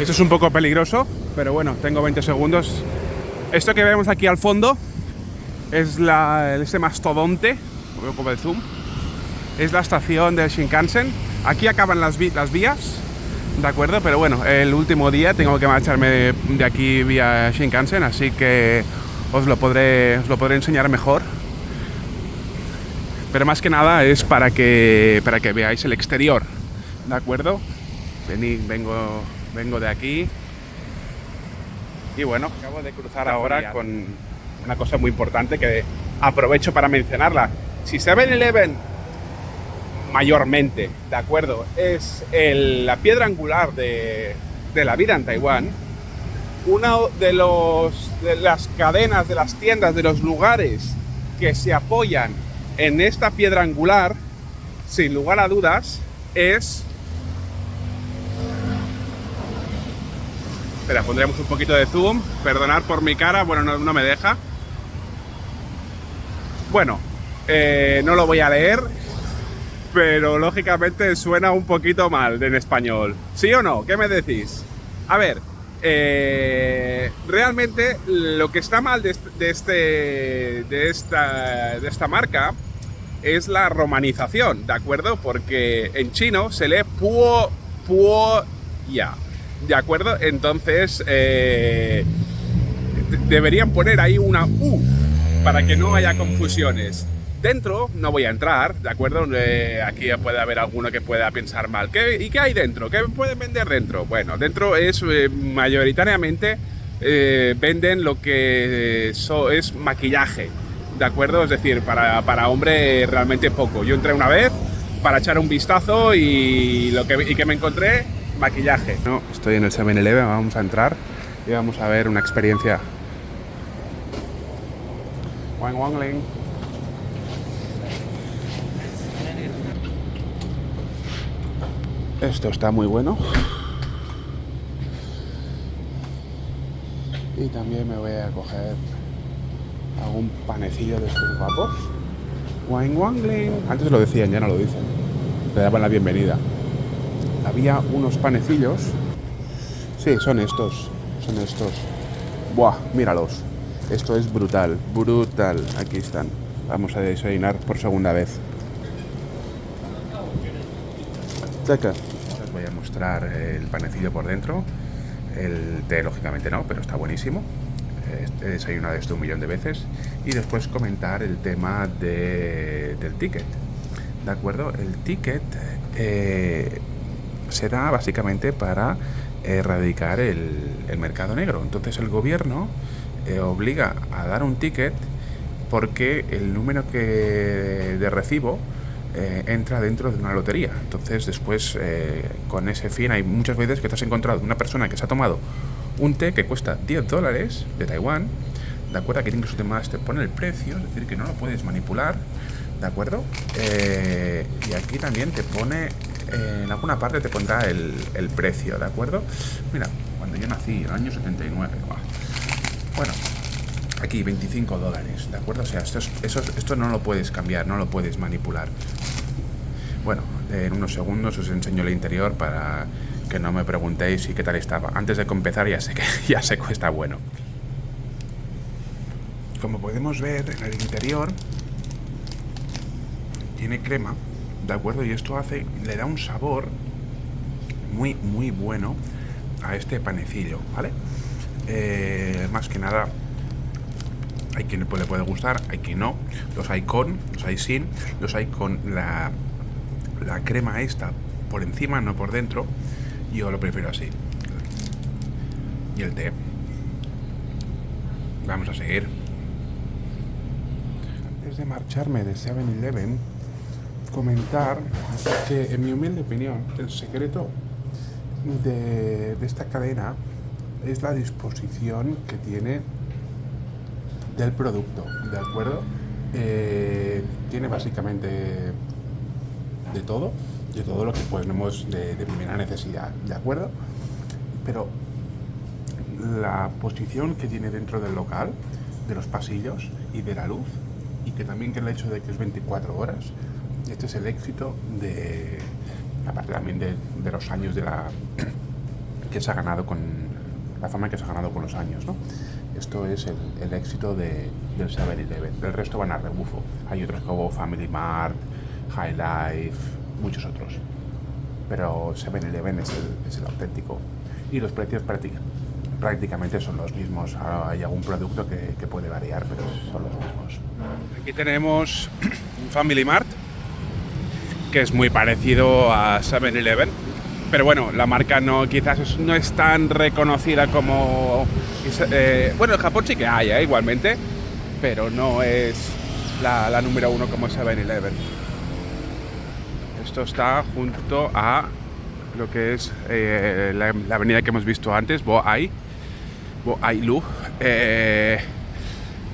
Esto es un poco peligroso, pero bueno, tengo 20 segundos. Esto que vemos aquí al fondo es ese mastodonte, lo veo como de zoom, es la estación del Shinkansen. Aquí acaban las vías, ¿de acuerdo? Pero bueno, el último día tengo que marcharme de aquí vía Shinkansen, así que os lo podré enseñar mejor. Pero más que nada es para que veáis el exterior, ¿de acuerdo? Vengo de aquí. Y bueno, acabo de cruzar ahora con una cosa muy importante que aprovecho para mencionarla. Si 7-Eleven mayormente, ¿de acuerdo?, es la piedra angular de la vida en Taiwán, una de las cadenas, de las tiendas, de los lugares que se apoyan en esta piedra angular, sin lugar a dudas, es... Espera, pondremos un poquito de zoom. Perdonad por mi cara, bueno, no me deja. Bueno, no lo voy a leer, pero lógicamente suena un poquito mal en español. ¿Sí o no? ¿Qué me decís? A ver, realmente lo que está mal de esta marca es la romanización, ¿de acuerdo? Porque en chino se lee puo ya, ¿de acuerdo? Entonces deberían poner ahí una U para que no haya confusiones. Dentro no voy a entrar, ¿de acuerdo? Aquí puede haber alguno que pueda pensar mal. ¿Y qué hay dentro? ¿Qué pueden vender dentro? Bueno, dentro es mayoritariamente venden lo que es maquillaje, ¿de acuerdo? Es decir, para hombre realmente poco. Yo entré una vez para echar un vistazo y que me encontré, maquillaje. No, estoy en el 7-Eleven, vamos a entrar y vamos a ver una experiencia. Wang Wangling. Esto está muy bueno. Y también me voy a coger algún panecillo de estos guapos. Wang Wangling. Antes lo decían, ya no lo dicen. Te daban la bienvenida. Había unos panecillos. Sí, son estos. Buah, míralos. Esto es brutal. Aquí están. Vamos a desayunar por segunda vez. Taca. Os voy a mostrar el panecillo por dentro. El té, lógicamente no, pero está buenísimo. He desayunado esto 1.000.000 de veces. Y después comentar el tema del ticket. ¿De acuerdo? El ticket será básicamente para erradicar el mercado negro. Entonces el gobierno obliga a dar un ticket porque el número de recibo entra dentro de una lotería. Entonces después con ese fin hay muchas veces que te has encontrado una persona que se ha tomado un té que cuesta $10 de Taiwán, ¿de acuerdo? Aquí incluso te pone el precio, es decir, que no lo puedes manipular, ¿de acuerdo? Y aquí también te pone, en alguna parte te pondrá el precio, ¿de acuerdo? Mira, cuando yo nací, en el año 79, bueno, aquí $25, ¿de acuerdo? O sea, esto no lo puedes cambiar, no lo puedes manipular. Bueno, en unos segundos os enseño el interior para que no me preguntéis qué tal estaba. Antes de empezar ya sé que está bueno. Como podemos ver, en el interior tiene crema, ¿de acuerdo? Y esto le da un sabor muy, muy bueno a este panecillo, ¿vale? Más que nada, hay quien le puede gustar, hay quien no. Los hay con, los hay sin, los hay con la crema esta por encima, no por dentro. Yo lo prefiero así. Y el té. Vamos a seguir. Antes de marcharme de 7-Eleven, comentar que, en mi humilde opinión, el secreto de esta cadena es la disposición que tiene del producto, ¿de acuerdo? Tiene básicamente de todo lo que podemos de primera necesidad, ¿de acuerdo? Pero la posición que tiene dentro del local, de los pasillos y de la luz, y que también que el hecho de que es 24 horas, este es el éxito aparte también de los años de que se ha ganado con la fama que se ha ganado con los años, ¿no? Esto es el éxito del 7-Eleven. El resto van a rebufo. Hay otros como Family Mart, High Life, muchos otros. Pero 7-Eleven es el auténtico. Y los precios prácticamente son los mismos. Ahora hay algún producto que puede variar, pero son los mismos. Aquí tenemos un Family Mart, que es muy parecido a 7-Eleven. Pero bueno, la marca quizás no es tan reconocida como... bueno, en Japón sí que hay, igualmente, pero no es la número uno como 7-Eleven. Esto está junto a lo que es la avenida que hemos visto antes, Boai-lu.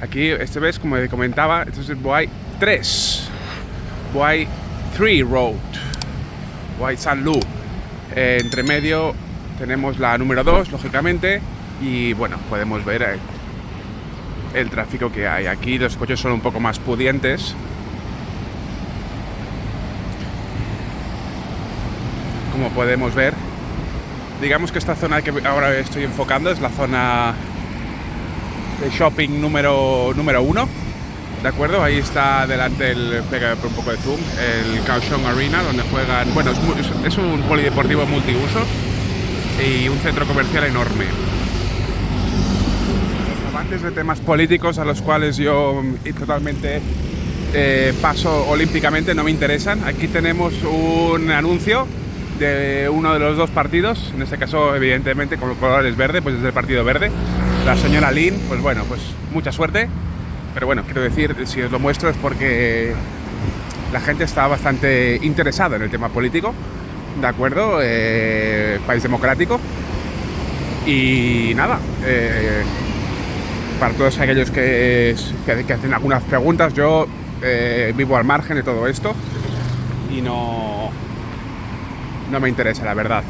Aquí, esta vez, como comentaba, esto es Boai 3, Boai 3 Road, Boai Sanlu. Entre medio tenemos la número 2, lógicamente, y bueno, podemos ver el tráfico que hay. Aquí los coches son un poco más pudientes. Como podemos ver, digamos que esta zona que ahora estoy enfocando es la zona de shopping número 1, ¿de acuerdo? Ahí está delante, pega un poco de zoom, el Kaohsiung Arena, donde juegan, bueno, es un polideportivo multiuso y un centro comercial enorme. Los amantes de temas políticos, a los cuales yo totalmente paso olímpicamente, no me interesan. Aquí tenemos un anuncio de uno de los dos partidos, en este caso evidentemente con los colores verde, pues es del Partido Verde. La señora Lin, pues bueno, pues mucha suerte, pero bueno, quiero decir, si os lo muestro es porque la gente está bastante interesada en el tema político, ¿de acuerdo? País democrático y nada, para todos aquellos que hacen algunas preguntas, yo vivo al margen de todo esto y no me interesa, la verdad.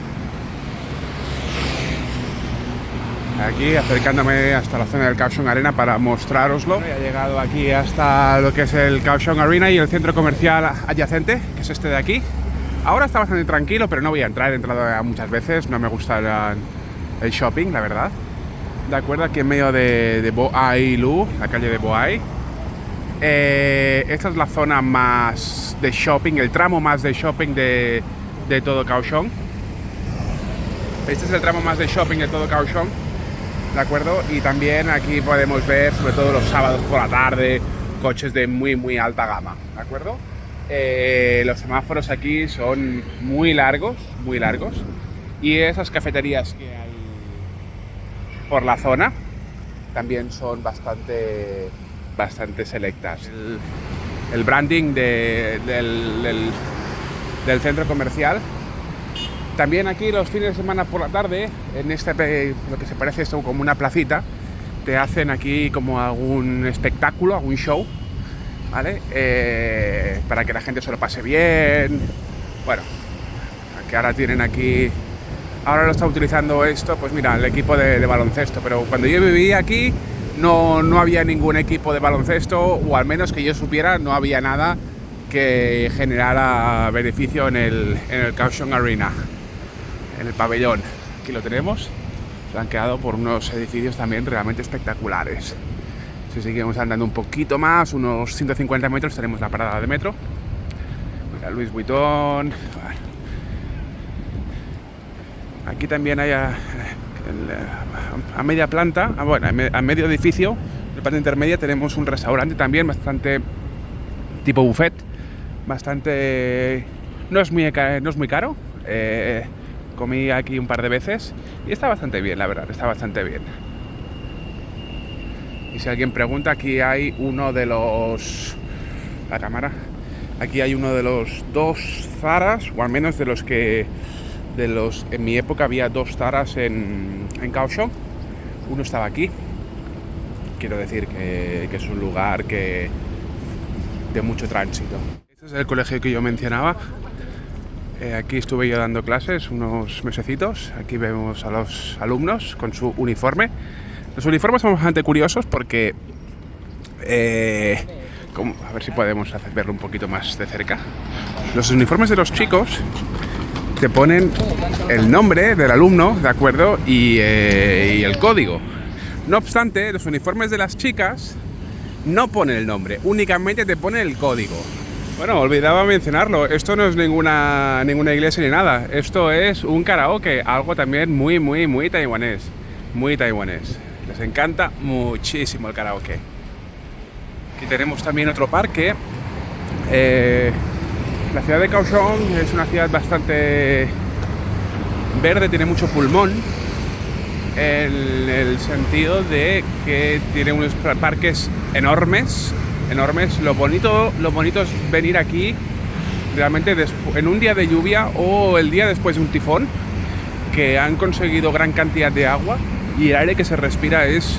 Aquí acercándome hasta la zona del Kaohsiung Arena para mostrároslo. He llegado aquí hasta lo que es el Kaohsiung Arena y el centro comercial adyacente, que es este de aquí. Ahora está bastante tranquilo, pero no voy a entrar, he entrado muchas veces, no me gusta el shopping, la verdad. De acuerdo, aquí en medio de Boai-lu, la calle de Boai. Esta es la zona más de shopping, el tramo más de shopping de todo Kaohsiung. Este es el tramo más de shopping de todo Kaohsiung, ¿de acuerdo? Y también aquí podemos ver, sobre todo los sábados por la tarde, coches de muy alta gama, ¿de acuerdo? Los semáforos aquí son muy largos, y esas cafeterías que hay por la zona también son bastante selectas. El branding del centro comercial. También aquí los fines de semana por la tarde, en lo que se parece esto como una placita, te hacen aquí como algún espectáculo, algún show, ¿vale? Para que la gente se lo pase bien. Bueno, que ahora tienen aquí, ahora lo está utilizando esto, pues mira, el equipo de baloncesto, pero cuando yo vivía aquí no había ningún equipo de baloncesto, o al menos que yo supiera, no había nada que generara beneficio en el Kaohsiung Arena, en el pabellón. Aquí lo tenemos, flanqueado por unos edificios también realmente espectaculares. Si seguimos andando un poquito más, unos 150 metros, tenemos la parada de metro. Mira, Louis Vuitton. Aquí también hay a media planta, a medio edificio, en la parte intermedia tenemos un restaurante también bastante tipo buffet, bastante, no es muy caro. Comí aquí un par de veces y está bastante bien, la verdad, está bastante bien. Y si alguien pregunta, aquí hay uno de los... La cámara. Aquí hay uno de los dos Zaras, o al menos en mi época había dos Zaras en Kaohsiung. Uno estaba aquí. Quiero decir que es un lugar de mucho tránsito. Este es el colegio que yo mencionaba. Aquí estuve yo dando clases unos mesecitos. Aquí vemos a los alumnos con su uniforme. Los uniformes son bastante curiosos porque... a ver si podemos verlo un poquito más de cerca. Los uniformes de los chicos te ponen el nombre del alumno, ¿de acuerdo? Y el código. No obstante, los uniformes de las chicas no ponen el nombre, únicamente te ponen el código. Bueno, olvidaba mencionarlo, esto no es ninguna iglesia ni nada, esto es un karaoke, algo también muy taiwanés, muy taiwanés. Les encanta muchísimo el karaoke. Aquí tenemos también otro parque. La ciudad de Kaohsiung es una ciudad bastante verde, tiene mucho pulmón, en el sentido de que tiene unos parques enormes. Lo bonito es venir aquí realmente en un día de lluvia o el día después de un tifón, que han conseguido gran cantidad de agua y el aire que se respira es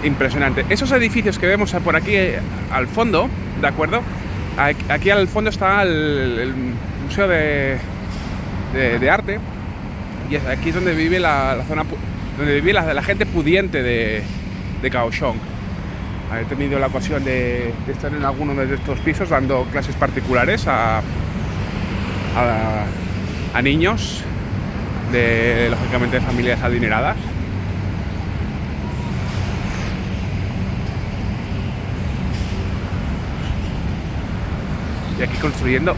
impresionante. Esos edificios que vemos por aquí al fondo, ¿de acuerdo? Aquí al fondo está el Museo de Arte, y aquí es donde vive la zona, donde vive la gente pudiente de Kaohsiung. He tenido la ocasión de estar en alguno de estos pisos dando clases particulares a niños lógicamente, de familias adineradas. Y aquí construyendo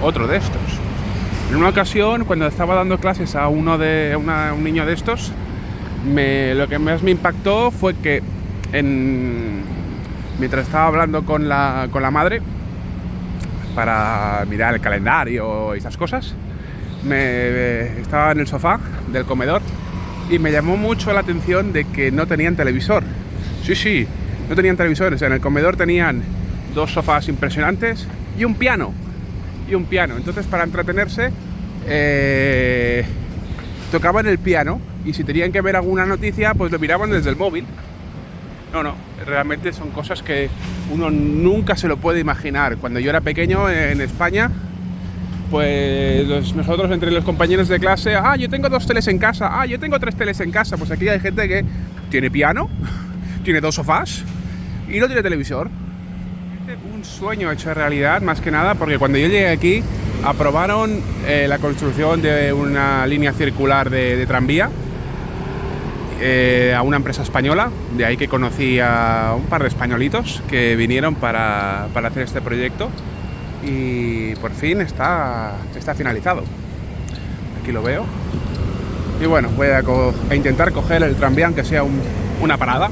otro de estos. En una ocasión, cuando estaba dando clases a un niño de estos, lo que más me impactó fue que mientras estaba hablando con la madre para mirar el calendario y esas cosas, estaba en el sofá del comedor y me llamó mucho la atención de que no tenían televisor. Sí, no tenían televisores. En el comedor tenían 2 sofás impresionantes y un piano. Entonces, para entretenerse, tocaban el piano, y si tenían que ver alguna noticia, pues lo miraban desde el móvil. No, realmente son cosas que uno nunca se lo puede imaginar. Cuando yo era pequeño en España, pues nosotros entre los compañeros de clase, yo tengo 2 teles en casa, yo tengo 3 teles en casa. Pues aquí hay gente que tiene piano, tiene 2 sofás y no tiene televisor. Un sueño hecho realidad, más que nada, porque cuando yo llegué aquí aprobaron la construcción de una línea circular de tranvía a una empresa española. De ahí que conocí a un par de españolitos que vinieron para hacer este proyecto, y por fin está finalizado. Aquí lo veo. Y bueno, voy a intentar coger el tranvía, aunque sea una parada.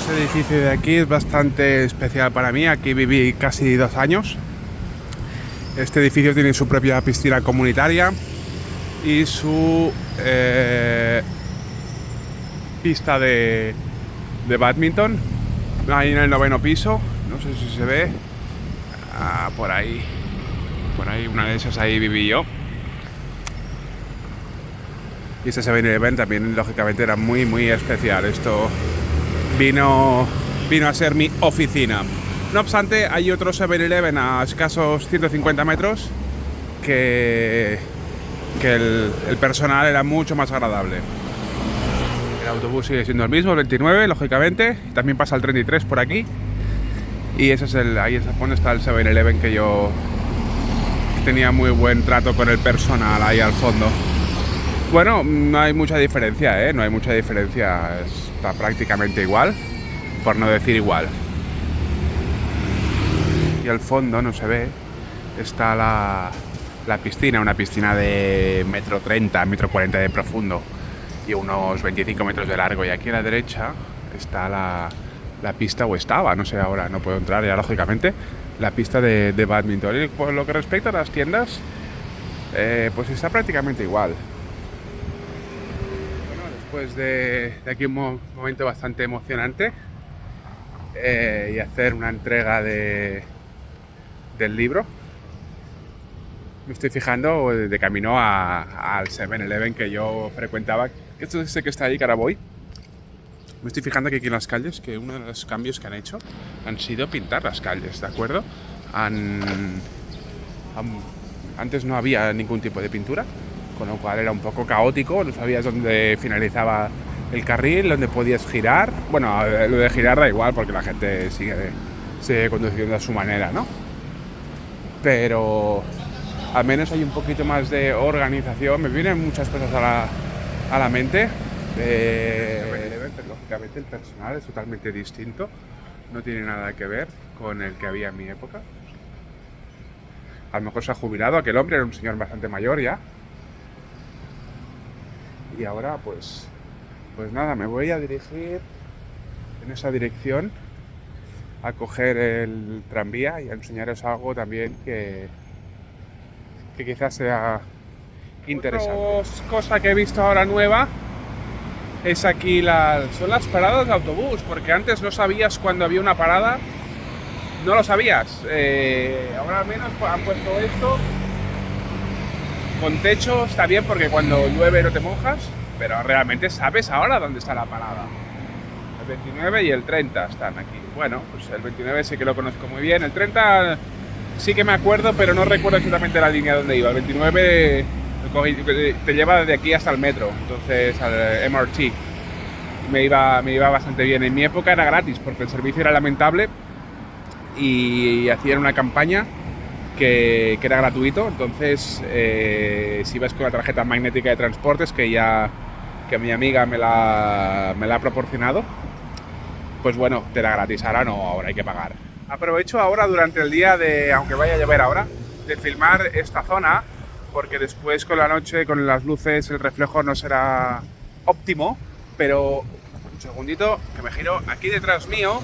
El edificio de aquí es bastante especial para mí. Aquí viví casi 2 años. Este edificio tiene su propia piscina comunitaria y su pista de bádminton ahí en el 9º piso. No sé si se ve. Por ahí una de esas, ahí viví yo. Y este 7-Eleven también, lógicamente, era muy especial. Esto vino a ser mi oficina. No obstante, hay otro 7-Eleven a escasos 150 metros que el personal era mucho más agradable. El autobús sigue siendo el mismo, el 29, lógicamente. También pasa el 33 por aquí. Y ese es ahí es donde está el 7-Eleven, que yo tenía muy buen trato con el personal ahí al fondo. Bueno, no hay mucha diferencia, no hay mucha diferencia. Está prácticamente igual, por no decir igual. Y al fondo, no se ve, está la piscina, una piscina de 1,30 m, 1,40 m de profundo y unos 25 metros de largo. Y aquí a la derecha está la pista, o estaba, no sé, ahora no puedo entrar ya, lógicamente, la pista de bádminton. Y por lo que respecta a las tiendas, pues está prácticamente igual. Después de aquí un momento bastante emocionante, y hacer una entrega del libro, me estoy fijando de camino al 7-Eleven que yo frecuentaba, que esto es que está ahí, que ahora voy. Me estoy fijando que aquí en las calles, que uno de los cambios que han hecho han sido pintar las calles, ¿de acuerdo? Han Antes no había ningún tipo de pintura, con lo cual era un poco caótico, no sabías dónde finalizaba el carril, dónde podías girar. Bueno, lo de girar da igual porque la gente sigue conduciendo a su manera, ¿no? Pero al menos hay un poquito más de organización. Me vienen muchas cosas a la mente. Lógicamente el personal es totalmente distinto, no tiene nada que ver con el que había en mi época. A lo mejor se ha jubilado aquel hombre, era un señor bastante mayor ya. Y ahora pues nada, me voy a dirigir en esa dirección a coger el tranvía y a enseñaros algo también que quizás sea interesante. Otra cosa que he visto ahora nueva es aquí son las paradas de autobús, porque antes no sabías cuando había una parada, no lo sabías. Ahora al menos han puesto esto con techo, está bien porque cuando llueve no te mojas, pero realmente sabes ahora dónde está la parada. El 29 y el 30 están aquí. Bueno, pues el 29 sí que lo conozco muy bien, el 30 sí que me acuerdo, pero no recuerdo exactamente la línea donde iba. El 29 te lleva desde aquí hasta el metro, entonces al MRT. Me iba bastante bien. En mi época era gratis porque el servicio era lamentable y hacían una campaña que era gratuito. Entonces, si ibas con la tarjeta magnética de transportes que mi amiga me la ha proporcionado, pues bueno, te era gratis. Ahora hay que pagar. Aprovecho ahora durante el día aunque vaya a llover ahora, de filmar esta zona, porque después con la noche, con las luces, el reflejo no será óptimo, pero un segundito, que me giro aquí detrás mío.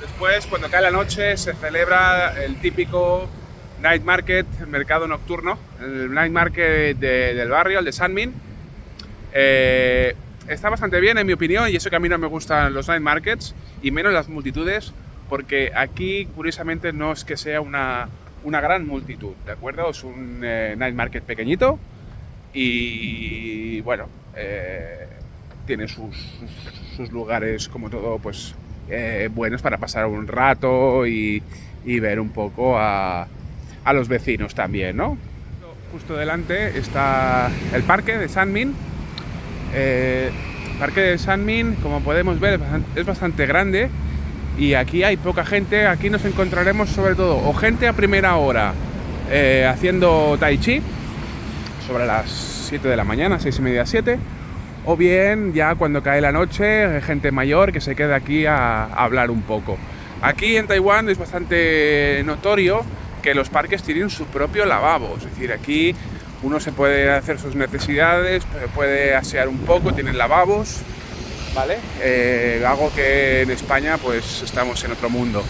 Después, cuando cae la noche, se celebra el típico night market, el mercado nocturno, el night market del barrio, el de Sanmin. Está bastante bien, en mi opinión, y eso que a mí no me gustan los night markets, y menos las multitudes, porque aquí, curiosamente, no es que sea una gran multitud, ¿de acuerdo? Es un night market pequeñito y, bueno, tiene sus lugares, como todo, pues buenos para pasar un rato y ver un poco a los vecinos también, ¿no? Justo delante está el parque de Sanmin. El parque de Sanmin, como podemos ver, es bastante grande y aquí hay poca gente. Aquí nos encontraremos sobre todo o gente a primera hora haciendo tai chi sobre las 7 de la mañana, 6:30, 7, o bien ya cuando cae la noche, gente mayor que se queda aquí a hablar un poco. Aquí en Taiwán es bastante notorio que los parques tienen su propio lavabo, es decir, aquí uno se puede hacer sus necesidades, puede asear un poco, tienen lavabos, ¿vale? Algo que en España pues estamos en otro mundo.